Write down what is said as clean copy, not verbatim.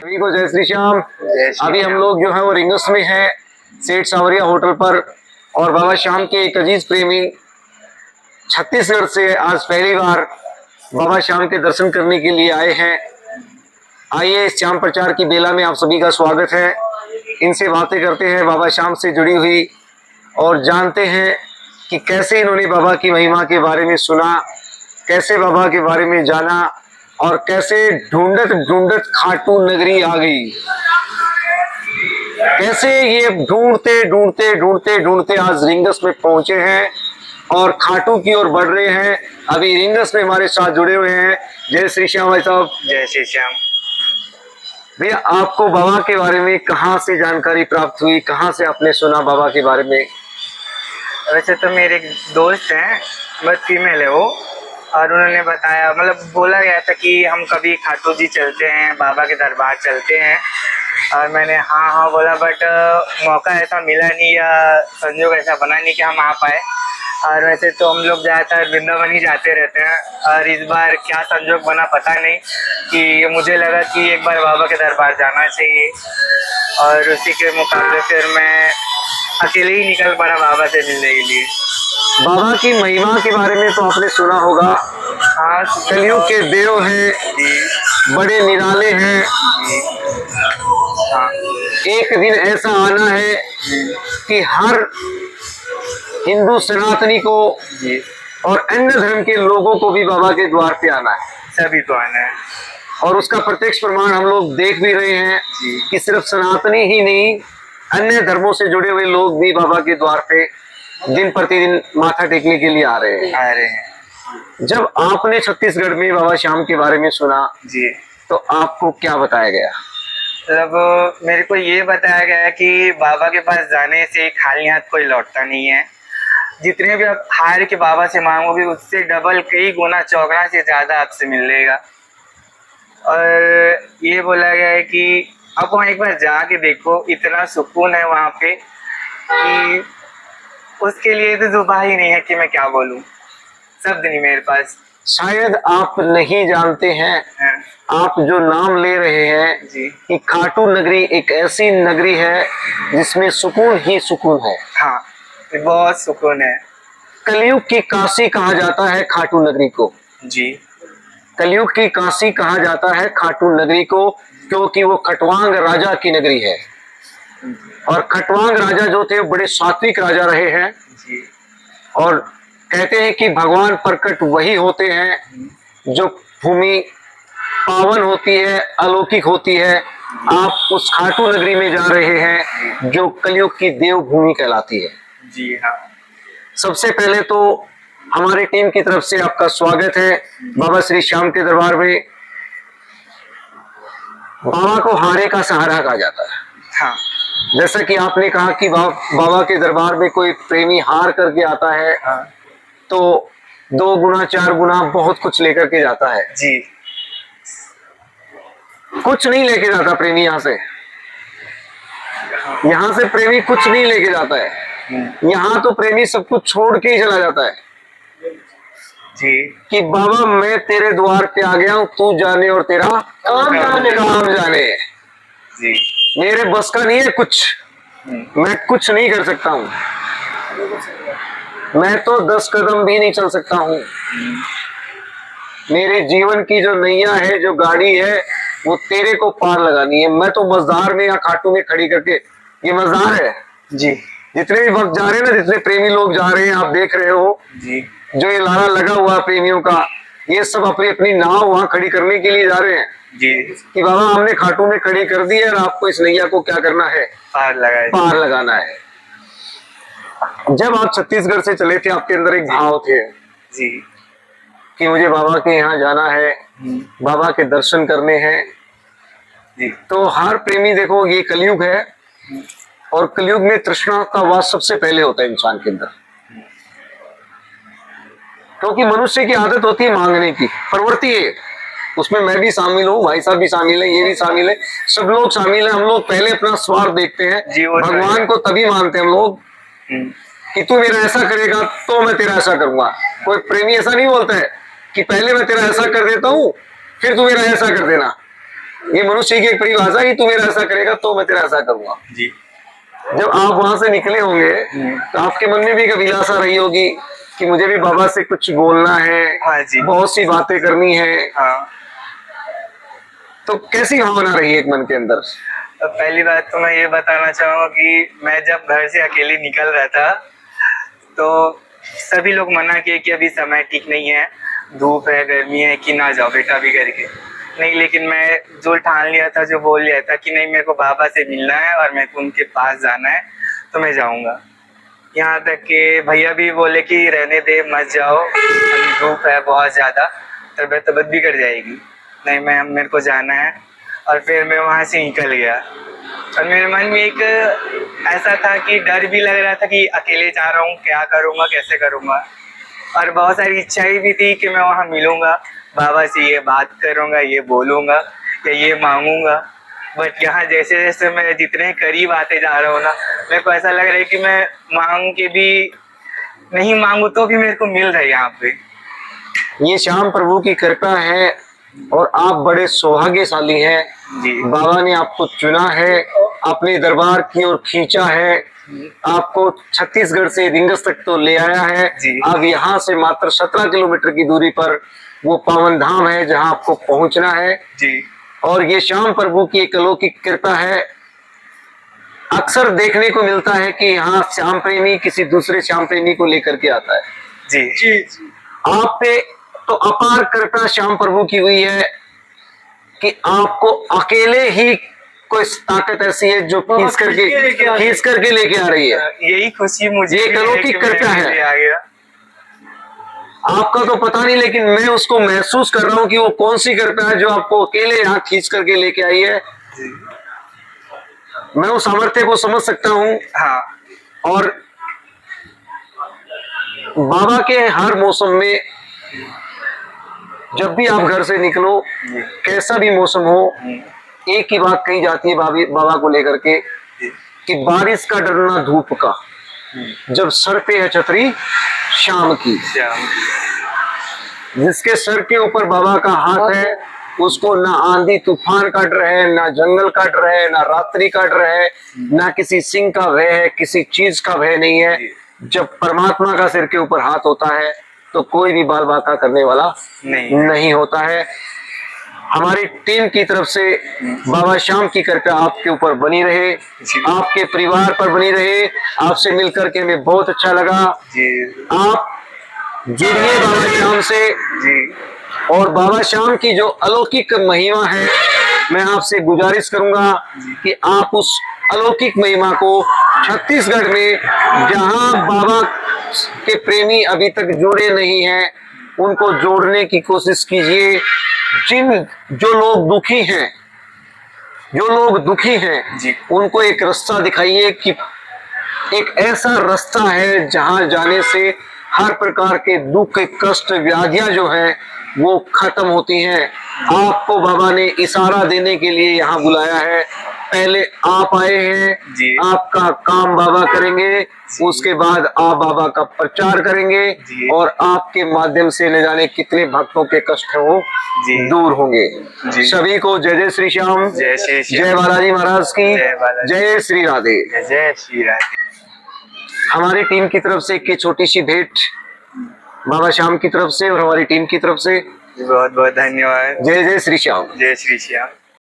सभी को जय श्री श्याम। अभी हम लोग जो है वो रिंगस में हैं, सेठ सावरिया होटल पर। और बाबा श्याम के एक अजीज प्रेमी छत्तीसगढ़ से आज पहली बार बाबा श्याम के दर्शन करने के लिए आए हैं। आइए, इस श्याम प्रचार की बेला में आप सभी का स्वागत है। इनसे बातें करते हैं बाबा श्याम से जुड़ी हुई और जानते हैं कि कैसे इन्होंने बाबा की महिमा के बारे में सुना, कैसे बाबा के बारे में जाना और कैसे ढूंढत ढूंढत खाटू नगरी आ गई। कैसे ये ढूंढते ढूंढते ढूंढते ढूंढते आज रिंगस में पहुंचे हैं और खाटू की ओर बढ़ रहे हैं। अभी रिंगस में हमारे साथ जुड़े हुए हैं। जय श्री श्याम भाई साहब। जय श्री श्याम। भैया, आपको बाबा के बारे में कहाँ से जानकारी प्राप्त हुई, कहाँ से आपने सुना बाबा के बारे में? वैसे तो मेरे एक दोस्त हैं, बस फीमेल है वो, और उन्होंने बताया, मतलब बोला गया था कि हम कभी खाटू जी चलते हैं, बाबा के दरबार चलते हैं। और मैंने हाँ हाँ बोला, बट मौका ऐसा मिला नहीं या संजोग ऐसा बना नहीं कि हम आ पाए। और वैसे तो हम लोग ज़्यादातर वृंदावन ही जाते रहते हैं, और इस बार क्या संजोग बना पता नहीं कि मुझे लगा कि एक बार बाबा के दरबार जाना चाहिए। और उसी के मुकाबले फिर मैं अकेले ही निकल पड़ा बाबा से मिलने के लिए। बाबा की महिमा के बारे में तो आपने सुना होगा। हाँ, कलयुग के देव हैं, बड़े निराले हैं। हाँ, एक दिन ऐसा आना है कि हर हिंदू सनातनी को और अन्य धर्म के लोगों को भी बाबा के द्वार पे आना है। सभी को आना है। और उसका प्रत्यक्ष प्रमाण हम लोग देख भी रहे हैं कि सिर्फ सनातनी ही नहीं, अन्य धर्मों से जुड़े हुए लोग भी बाबा के द्वार पे दिन प्रतिदिन माथा टेकने के लिए आ रहे हैं। जब आपने छत्तीसगढ़ में बाबा श्याम के बारे में सुना जी, तो आपको क्या बताया गया? मतलब मेरे को ये बताया गया कि बाबा के पास जाने से खाली हाथ कोई लौटता नहीं है। जितने भी आप हार के बाबा से मांगोगे, उससे डबल, कई गुना चौगुना से ज्यादा आपसे मिलेगा। और ये बोला गया है कि आप वहाँ एक बार जाके देखो, इतना सुकून है वहाँ पे कि उसके लिए तो जुबान ही नहीं है कि मैं क्या बोलूं, शब्द नहीं मेरे पास। शायद आप नहीं जानते हैं, आप जो नाम ले रहे हैं जी, कि खाटू नगरी एक ऐसी नगरी है जिसमें सुकून ही सुकून है। हाँ, बहुत सुकून है। कलयुग की काशी कहा जाता है खाटू नगरी को। जी, कलयुग की काशी कहा जाता है खाटू नगरी को, क्योंकि वो खटवांग राजा की नगरी है। और खटवांग राजा जो थे बड़े सात्विक राजा रहे हैं। जी, और कहते हैं कि भगवान प्रकट वही होते हैं जो भूमि पावन होती है, अलौकिक होती है। आप उस खाटू नगरी में जा रहे हैं जो कलयुग की देव भूमि कहलाती है। जी हाँ। सबसे पहले तो हमारी टीम की तरफ से आपका स्वागत है बाबा श्री श्याम के दरबार में। बाबा को हारे का सहारा कहा जाता है। हाँ, जैसा कि आपने कहा कि बाबा के दरबार में कोई प्रेमी हार करके आता है, हाँ, तो 2 गुना 4 गुना बहुत कुछ लेकर के जाता है। जी, कुछ नहीं लेके जाता प्रेमी यहाँ से। यहाँ से प्रेमी कुछ नहीं लेके जाता है। यहाँ तो प्रेमी सब कुछ छोड़ के ही चला जाता है जी, कि बाबा मैं तेरे द्वार पे आ गया हूँ, तू जाने और तेरा काम जाने। जी, मेरे बस का नहीं है कुछ, मैं कुछ नहीं कर सकता हूँ। मैं तो 10 कदम भी नहीं चल सकता हूँ। मेरे जीवन की जो नैया है, जो गाड़ी है, वो तेरे को पार लगानी है। मैं तो मजदार में या खाटू में खड़ी करके, ये मजदार है जी, जितने भी वक्त जा रहे हैं ना, जितने प्रेमी लोग जा रहे हैं, आप देख रहे हो जी, जो ये लारा लगा हुआ प्रेमियों का, ये सब अपनी अपनी नाव वहां खड़ी करने के लिए जा रहे हैं जी, कि बाबा हमने खाटू में खड़ी कर दी है और आपको इस नैया को क्या करना है, पार लगाए, पार लगाना है। जब आप छत्तीसगढ़ से चले थे, आपके अंदर एक भाव थे जी, कि मुझे बाबा के यहाँ जाना है, बाबा के दर्शन करने हैं। जी, तो हर प्रेमी, देखो ये कलयुग है और कलयुग में तृष्णा का वास सबसे पहले होता है इंसान के अंदर, क्योंकि मनुष्य की आदत होती है मांगने की, प्रवृत्ति है। उसमें मैं भी शामिल हूँ, भाई साहब भी शामिल है, ये भी शामिल है, सब लोग शामिल है। हम लोग पहले अपना स्वार्थ देखते हैं। भगवान को तभी मानते हैं हम लोग कि तू मेरा ऐसा करेगा तो मैं तेरा ऐसा करूंगा। कोई प्रेमी ऐसा नहीं बोलता है कि पहले मैं तेरा ऐसा कर देता हूँ फिर तू मेरा ऐसा कर देना। ये मनुष्य की एक परिभाषा है कि तू मेरा ऐसा करेगा तो मैं तेरा ऐसा करूंगा। जी। जब आप वहां से निकले होंगे तो आपके मन में भी एक अभिलाषा रही होगी कि मुझे भी बाबा से कुछ बोलना है, हाँ जी। बहुत सी बातें करनी है। हाँ। तो कैसी भावना रही एक मन के अंदर? तो पहली बात तो मैं ये बताना चाहूंगा कि मैं जब घर से अकेले निकल रहा था तो सभी लोग मना किए कि अभी समय ठीक नहीं है, धूप है, गर्मी है, कि ना जाओ बेटा अभी करके नहीं। लेकिन मैं जो ठान लिया था, जो बोल लिया था कि नहीं मेरे को बाबा से मिलना है और मेरे को उनके पास जाना है तो मैं जाऊंगा। यहाँ तक कि भैया भी बोले कि रहने दे मत जाओ, अभी धूप है बहुत ज़्यादा, तबीयत बिगड़ जाएगी। नहीं मेरे को जाना है। और फिर मैं वहाँ से निकल गया और मेरे मन में एक ऐसा था कि डर भी लग रहा था कि अकेले जा रहा हूँ, क्या करूँगा, कैसे करूँगा। और बहुत सारी इच्छाएं भी थी कि मैं वहाँ मिलूँगा, बाबा से ये बात करूँगा, ये बोलूँगा या ये मांगूँगा। बट यहाँ जैसे जैसे मैं जितने करीब आते जा रहा हूँ ना, मेरे को ऐसा लग रहा है कि मैं मांग के भी नहीं मांगू तो भी मेरे को मिल रहा है यहाँ पे। ये श्याम प्रभु की कृपा है और आप बड़े सौभाग्यशाली हैं। जी। बाबा ने आपको चुना है, अपने दरबार की ओर खींचा है, आपको छत्तीसगढ़ से रिंगस तक तो ले आया है। जी। अब यहाँ से मात्र 17 किलोमीटर की दूरी पर वो पावन धाम है जहाँ आपको पहुंचना है। जी। और ये श्याम प्रभु की एक अलौकिक कृपा है। अक्सर देखने को मिलता है कि यहाँ श्याम प्रेमी किसी दूसरे श्याम प्रेमी को लेकर के आता है। जी। जी। आप पे तो अपार कृपा श्याम प्रभु की हुई है कि आपको अकेले ही कोई ताकत ऐसी है जो खींच करके लेके आ रही है। यही खुशी मुझे ये अलौकिक कृपा है। आ गया। आपका तो पता नहीं, लेकिन मैं उसको महसूस कर रहा हूँ कि वो कौन सी कृपा है जो आपको अकेले यहाँ खींच करके लेके आई है। मैं उस सामर्थ्य को समझ सकता हूँ। हाँ। और बाबा के हर मौसम में जब भी आप घर से निकलो, कैसा भी मौसम हो, एक ही बात कही जाती है बाबा को लेकर के कि बारिश का डरना धूप का, जब सर पे है छतरी शाम की। जिसके सर के ऊपर बाबा का हाथ है उसको ना आंधी तूफान काट रहे हैं, ना जंगल काट रहे हैं, ना रात्रि काट रहे हैं, ना किसी सिंह का भय है, किसी चीज का भय नहीं है। जब परमात्मा का सिर के ऊपर हाथ होता है तो कोई भी बाल बाका करने वाला नहीं होता है। हमारी टीम की तरफ से बाबा श्याम की कृपा आपके ऊपर बनी रहे, आपके परिवार पर बनी रहे। आपसे मिलकर के हमें बहुत अच्छा लगा। आप जुड़िए बाबा श्याम से। और बाबा श्याम की जो अलौकिक महिमा है, मैं आपसे गुजारिश करूंगा कि आप उस अलौकिक महिमा को छत्तीसगढ़ में जहां बाबा के प्रेमी अभी तक जुड़े नहीं हैं उनको जोड़ने की कोशिश कीजिए। जो लोग दुखी हैं उनको एक रास्ता दिखाइए कि एक ऐसा रास्ता है जहां जाने से हर प्रकार के दुख, कष्ट, व्याधियां जो हैं वो खत्म होती हैं। आपको बाबा ने इशारा देने के लिए यहाँ बुलाया है। पहले आप आए हैं, आपका काम बाबा करेंगे, उसके बाद आप बाबा का प्रचार करेंगे और आपके माध्यम से न जाने कितने भक्तों के कष्ट वो दूर होंगे। सभी को जय जय श्री श्याम, जय बालाजी महाराज की, जय श्री राधे, जय श्री राधे। हमारी टीम की तरफ से एक छोटी सी भेंट बाबा श्याम की तरफ से और हमारी टीम की तरफ से बहुत बहुत धन्यवाद। जय जय श्री श्याम, जय श्री श्याम।